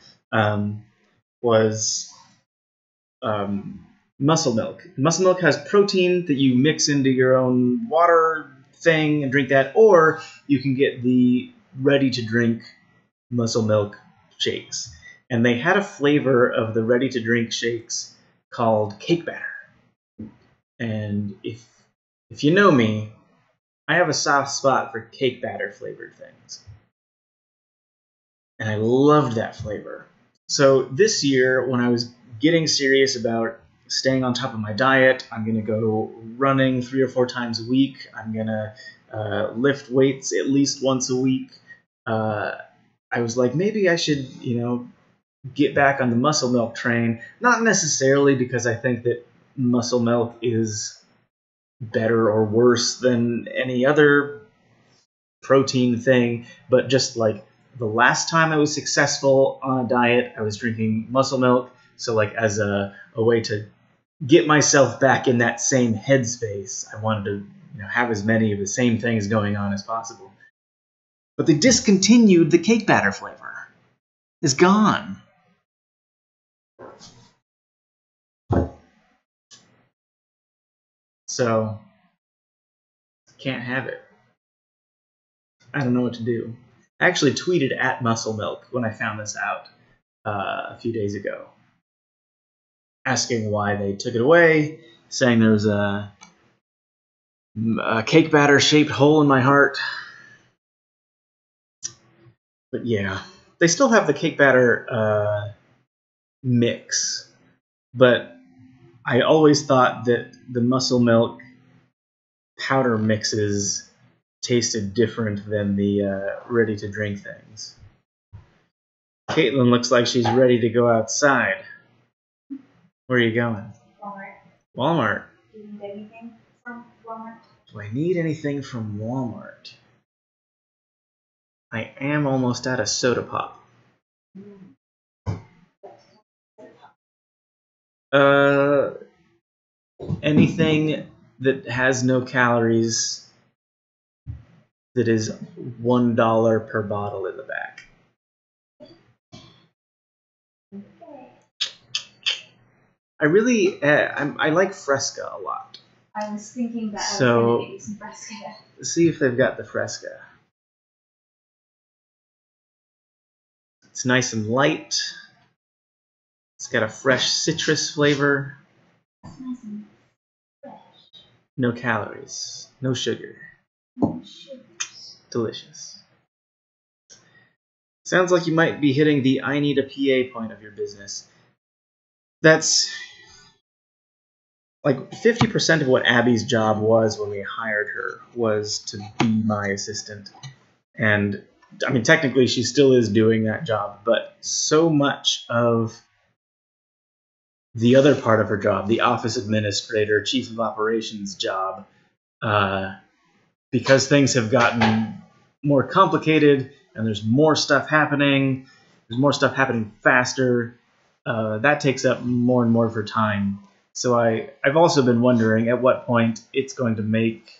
was muscle milk. Muscle milk has protein that you mix into your own water thing and drink that, or you can get the ready-to-drink muscle milk shakes. And they had a flavor of the ready-to-drink shakes called cake batter. And if you know me, I have a soft spot for cake batter flavored things. And I loved that flavor. So this year, when I was getting serious about staying on top of my diet, I'm going to go running 3 or 4 times a week. I'm going to lift weights at least once a week. I was like, maybe I should, get back on the muscle milk train. Not necessarily because I think that muscle milk is better or worse than any other protein thing, but just like the last time I was successful on a diet, I was drinking muscle milk. So like as a way to get myself back in that same headspace, I wanted to have as many of the same things going on as possible. But they discontinued the cake batter flavor. It's gone. So, can't have it. I don't know what to do. I actually tweeted at Muscle Milk when I found this out a few days ago, asking why they took it away, saying there was a cake batter shaped hole in my heart. But yeah, they still have the cake batter mix, but I always thought that the Muscle Milk powder mixes tasted different than the ready-to-drink things. Caitlin looks like she's ready to go outside. Where are you going? Walmart. Walmart. Do you need anything from Walmart? Do I need anything from Walmart? I am almost out of soda pop. Anything that has no calories that is $1 per bottle in the back. Okay. I like Fresca a lot. I was thinking that So, I was going to get you some Fresca. See if they've got the Fresca. It's nice and light. It's got a fresh citrus flavor. It's nice and fresh. No calories. No sugar. No sugars. Delicious. Sounds like you might be hitting the I need a PA point of your business. That's like 50% of what Abby's job was when we hired her was to be my assistant. And I mean, technically she still is doing that job, but so much of the other part of her job, the office administrator, chief of operations job, because things have gotten more complicated and there's more stuff happening faster, that takes up more and more of her time. So I've also been wondering at what point it's going to make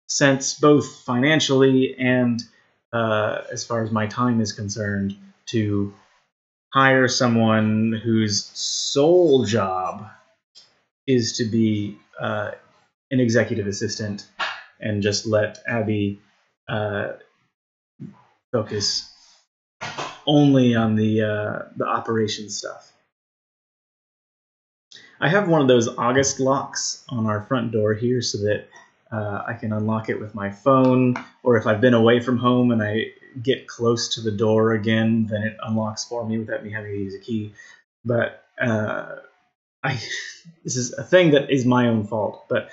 sense, both financially and as far as my time is concerned, to hire someone whose sole job is to be an executive assistant and just let Abby focus only on the operations stuff. I have one of those August locks on our front door here so that I can unlock it with my phone, or if I've been away from home and I get close to the door again, then it unlocks for me without me having to use a key. But this is a thing that is my own fault, but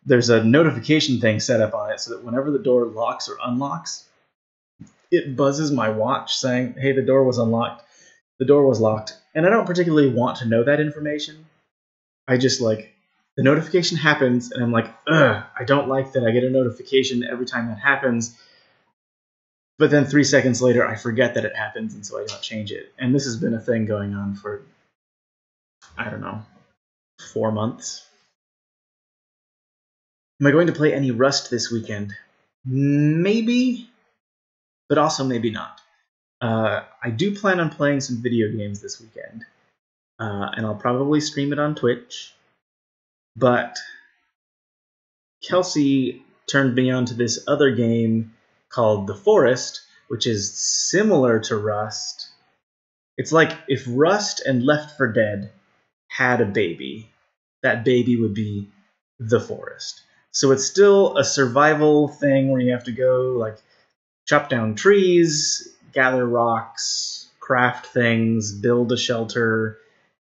there's a notification thing set up on it so that whenever the door locks or unlocks, it buzzes my watch saying, hey, the door was unlocked, the door was locked. And I don't particularly want to know that information. I just like, the notification happens and I'm like, ugh, I don't like that I get a notification every time that happens. But then 3 seconds later, I forget that it happens, and so I don't change it. And this has been a thing going on for, I don't know, 4 months. Am I going to play any Rust this weekend? Maybe, but also maybe not. I do plan on playing some video games this weekend, and I'll probably stream it on Twitch. But Kelsey turned me on to this other game called The Forest, which is similar to Rust. It's like if Rust and Left 4 Dead had a baby, that baby would be The Forest. So it's still a survival thing where you have to go like chop down trees, gather rocks, craft things, build a shelter,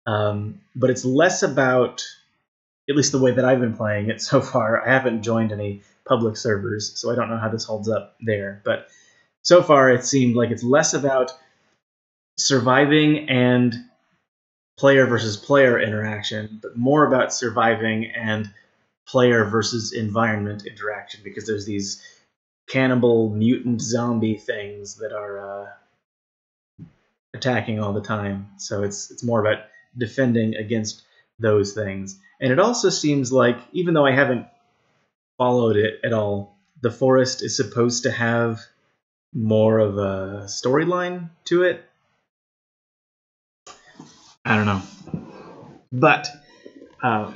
but it's less about at least the way that I've been playing it so far. I haven't joined any public servers, so I don't know how this holds up there. But so far, it seemed like it's less about surviving and player versus player interaction, but more about surviving and player versus environment interaction, because there's these cannibal mutant zombie things that are attacking all the time. So it's more about defending against those things. And it also seems like, even though I haven't followed it at all, the forest is supposed to have more of a storyline to it. I don't know. But I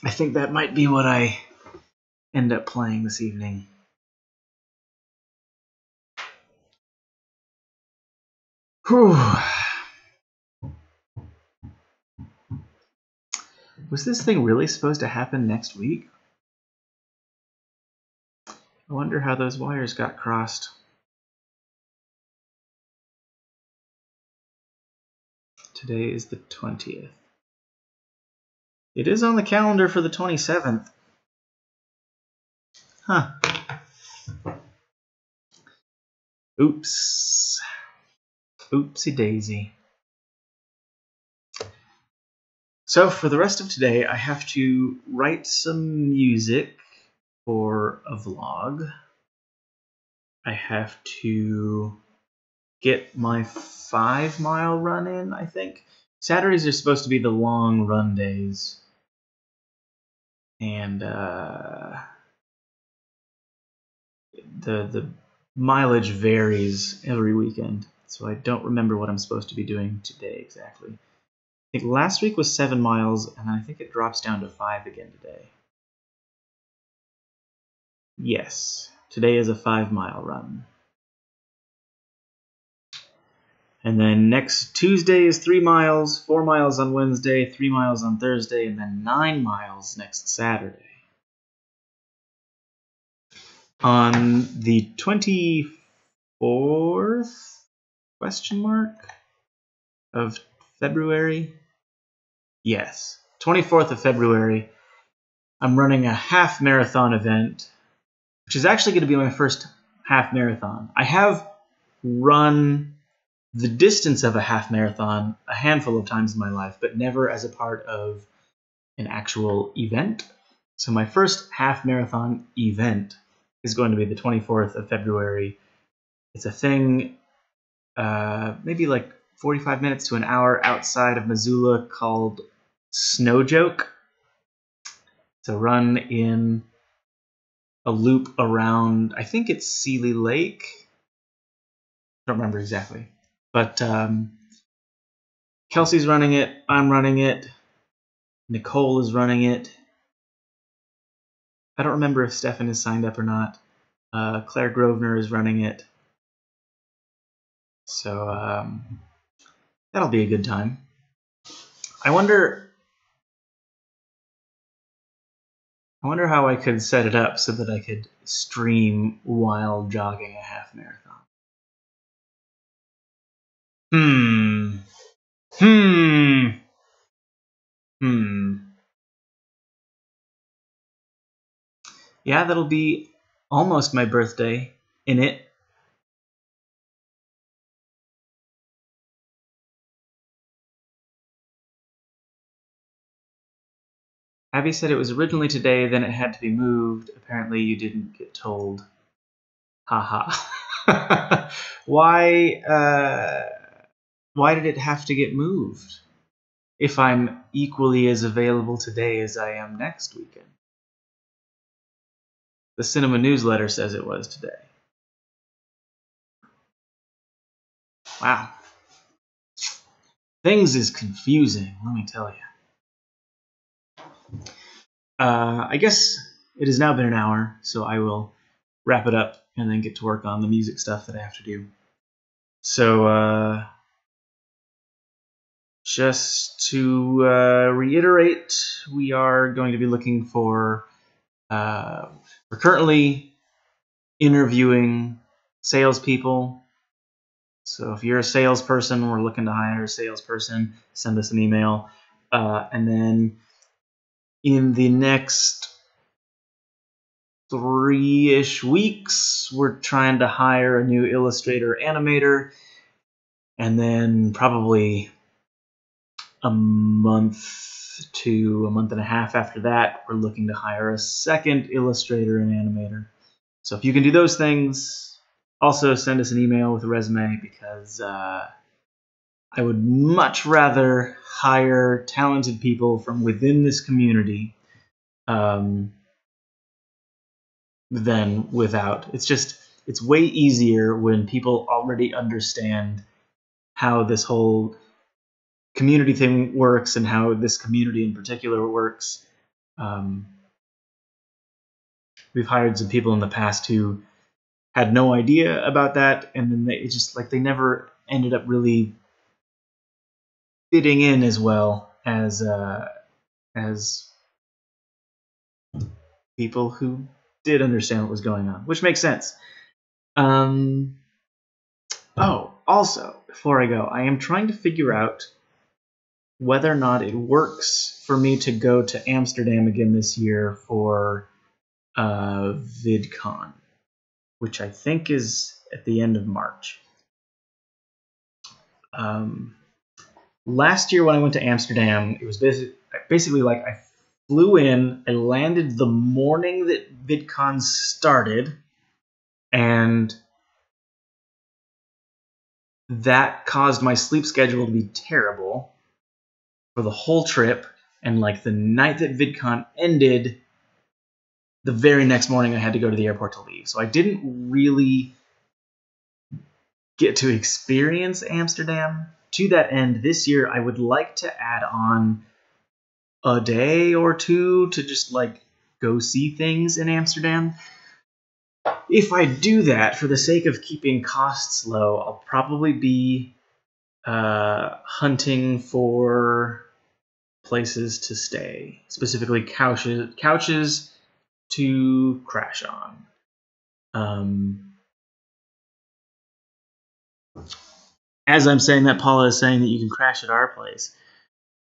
think that might be what I end up playing this evening. Whew. Was this thing really supposed to happen next week? I wonder how those wires got crossed. Today is the 20th. It is on the calendar for the 27th. Huh. Oops. Oopsie daisy. So for the rest of today, I have to write some music for a vlog. I have to get my 5-mile run in, I think. Saturdays are supposed to be the long run days. And the mileage varies every weekend, so I don't remember what I'm supposed to be doing today exactly. I think last week was 7 miles, and I think it drops down to 5 again today. Yes, today is a 5-mile run. And then next Tuesday is 3 miles, 4 miles on Wednesday, 3 miles on Thursday, and then 9 miles next Saturday. On the 24th, question mark, of February? Yes, 24th of February, I'm running a half marathon event, which is actually going to be my first half marathon. I have run the distance of a half marathon a handful of times in my life, but never as a part of an actual event. So my first half marathon event is going to be the 24th of February. It's a thing, maybe like 45 minutes to an hour outside of Missoula, called Snow Joke. It's a run in a loop around, I think it's Sealy Lake. I don't remember exactly. But Kelsey's running it, I'm running it, Nicole is running it. I don't remember if Stefan is signed up or not. Claire Grosvenor is running it. So that'll be a good time. I wonder how I could set it up so that I could stream while jogging a half marathon. Yeah, that'll be almost my birthday in it. Abby said it was originally today, then it had to be moved. Apparently you didn't get told. Haha. Why did it have to get moved if I'm equally as available today as I am next weekend? The Cinema newsletter says it was today. Wow. Things is confusing, let me tell you. I guess it has now been an hour, so I will wrap it up and then get to work on the music stuff that I have to do. So, just to reiterate, we are going to be looking for, we're currently interviewing salespeople. So if you're a salesperson, we're looking to hire a salesperson, send us an email. And then in the next 3-ish weeks, we're trying to hire a new illustrator animator, and then probably a month to a month and a half after that, we're looking to hire a second illustrator and animator. So if you can do those things, also send us an email with a resume, because I would much rather hire talented people from within this community than without. It's way easier when people already understand how this whole community thing works and how this community in particular works. We've hired some people in the past who had no idea about that, and then they never ended up really fitting in as well as people who did understand what was going on, which makes sense. Oh, also, before I go, I am trying to figure out whether or not it works for me to go to Amsterdam again this year for VidCon, which I think is at the end of March. Last year when I went to Amsterdam, it was basically like I flew in, I landed the morning that VidCon started, and that caused my sleep schedule to be terrible for the whole trip. And like the night that VidCon ended, the very next morning I had to go to the airport to leave. So I didn't really get to experience Amsterdam. To that end, this year I would like to add on a day or two to just like go see things in Amsterdam. If I do that, for the sake of keeping costs low, I'll probably be hunting for places to stay, specifically couches to crash on. As I'm saying that, Paula is saying that you can crash at our place.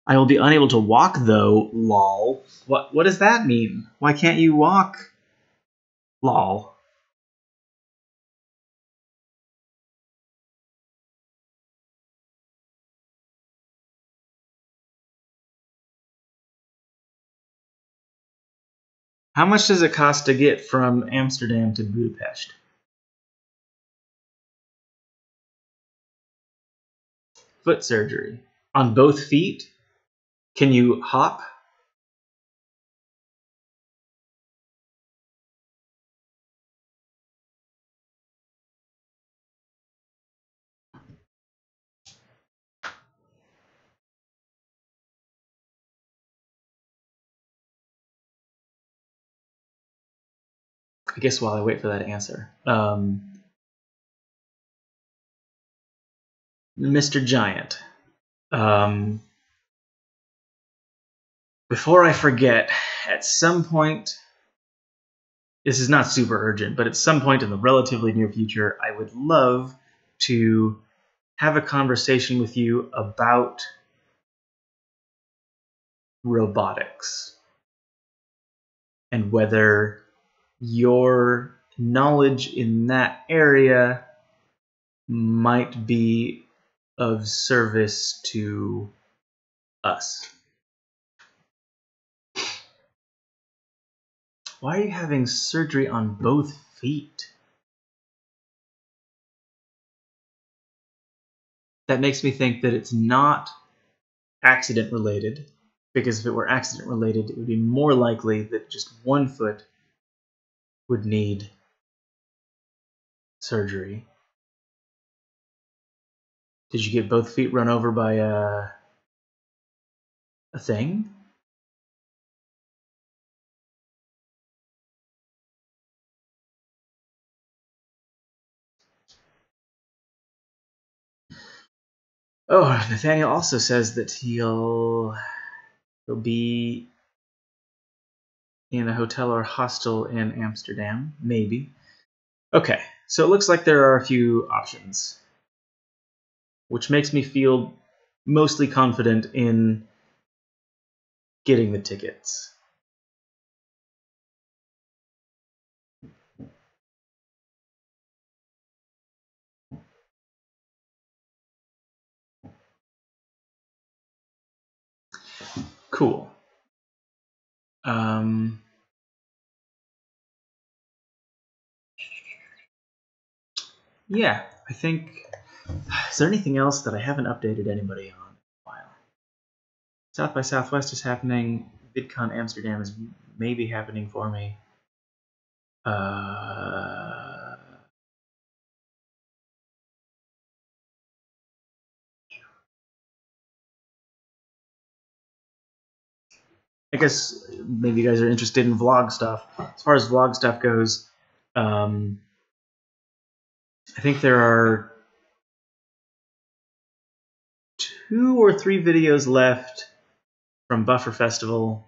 I will be unable to walk, though, lol. What does that mean? Why can't you walk? Lol. How much does it cost to get from Amsterdam to Budapest? Foot surgery. On both feet? Can you hop? I guess while I wait for that answer. Mr. Giant. Before I forget, at some point, this is not super urgent, but at some point in the relatively near future, I would love to have a conversation with you about robotics and whether your knowledge in that area might be of service to us. Why are you having surgery on both feet? That makes me think that it's not accident related, because if it were accident related, it would be more likely that just one foot would need surgery. Did you get both feet run over by a thing? Oh, Nathaniel also says that he'll be in a hotel or hostel in Amsterdam, maybe. Okay, so it looks like there are a few options, which makes me feel mostly confident in getting the tickets. Cool. Yeah, I think. Is there anything else that I haven't updated anybody on in a while? South by Southwest is happening. VidCon Amsterdam is maybe happening for me. I guess maybe you guys are interested in vlog stuff. As far as vlog stuff goes, I think there are 2 or 3 videos left from Buffer Festival.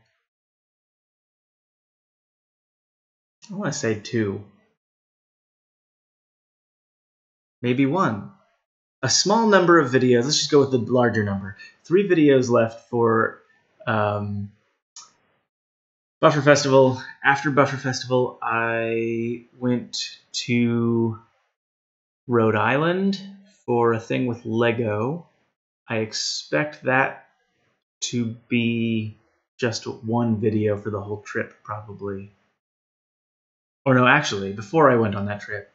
I want to say 2. Maybe 1. A small number of videos. Let's just go with the larger number. 3 videos left for Buffer Festival. After Buffer Festival, I went to Rhode Island for a thing with Lego. I expect that to be just 1 video for the whole trip, probably. Or no, actually, before I went on that trip,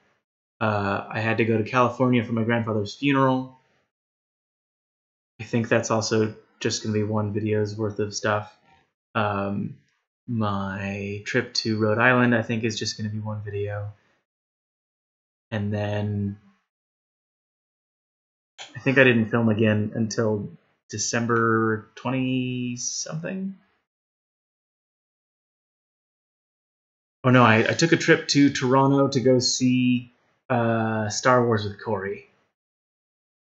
I had to go to California for my grandfather's funeral. I think that's also just going to be 1 video's worth of stuff. My trip to Rhode Island, I think, is just going to be 1 video. And then I think I didn't film again until December 20-something. Oh no, I took a trip to Toronto to go see Star Wars with Corey.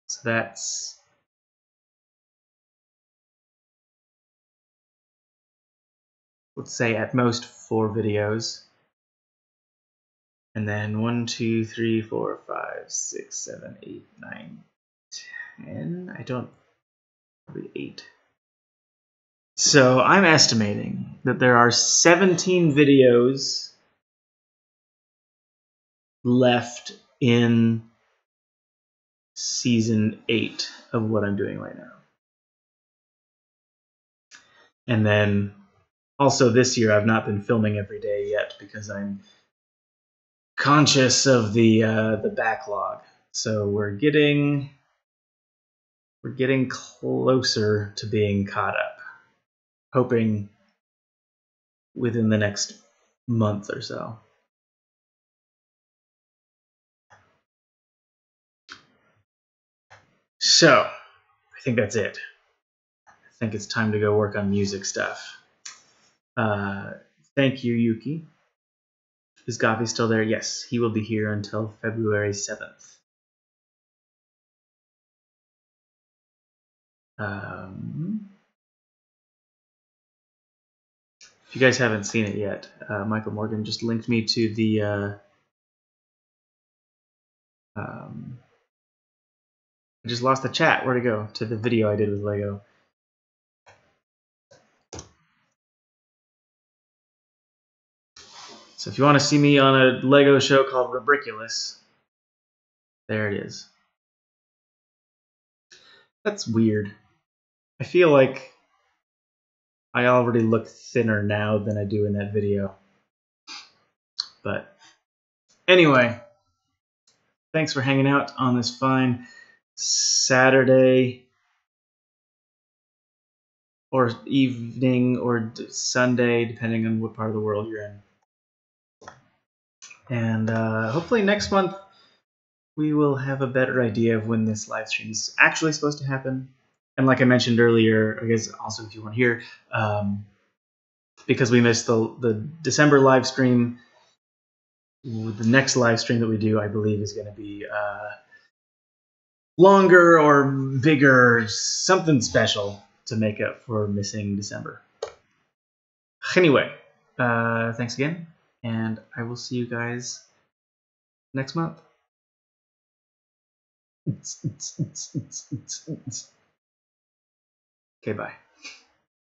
So that's... let's say at most 4 videos. And then 1, 2, 3, 4, 5, 6, 7, 8, 9, 10. I don't... probably 8. So I'm estimating that there are 17 videos left in season 8 of what I'm doing right now. And then also this year I've not been filming every day yet because I'm conscious of the backlog. So we're getting closer to being caught up. Hoping within the next month or so. So, I think that's it. I think it's time to go work on music stuff. Thank you, Yuki. Is Gavi still there? Yes, he will be here until February 7th. If you guys haven't seen it yet, Michael Morgan just linked me to the... I just lost the chat. Where'd it go? To the video I did with Lego. So if you want to see me on a Lego show called Rubriculous, there it is. That's weird. I feel like I already look thinner now than I do in that video. But anyway, thanks for hanging out on this fine Saturday or evening or Sunday, depending on what part of the world you're in. And hopefully next month we will have a better idea of when this live stream is actually supposed to happen. And like I mentioned earlier, I guess also if you weren't here, because we missed the December live stream, the next live stream that we do, I believe, is going to be longer or bigger, something special to make up for missing December. Anyway, thanks again, and I will see you guys next month. Okay, bye.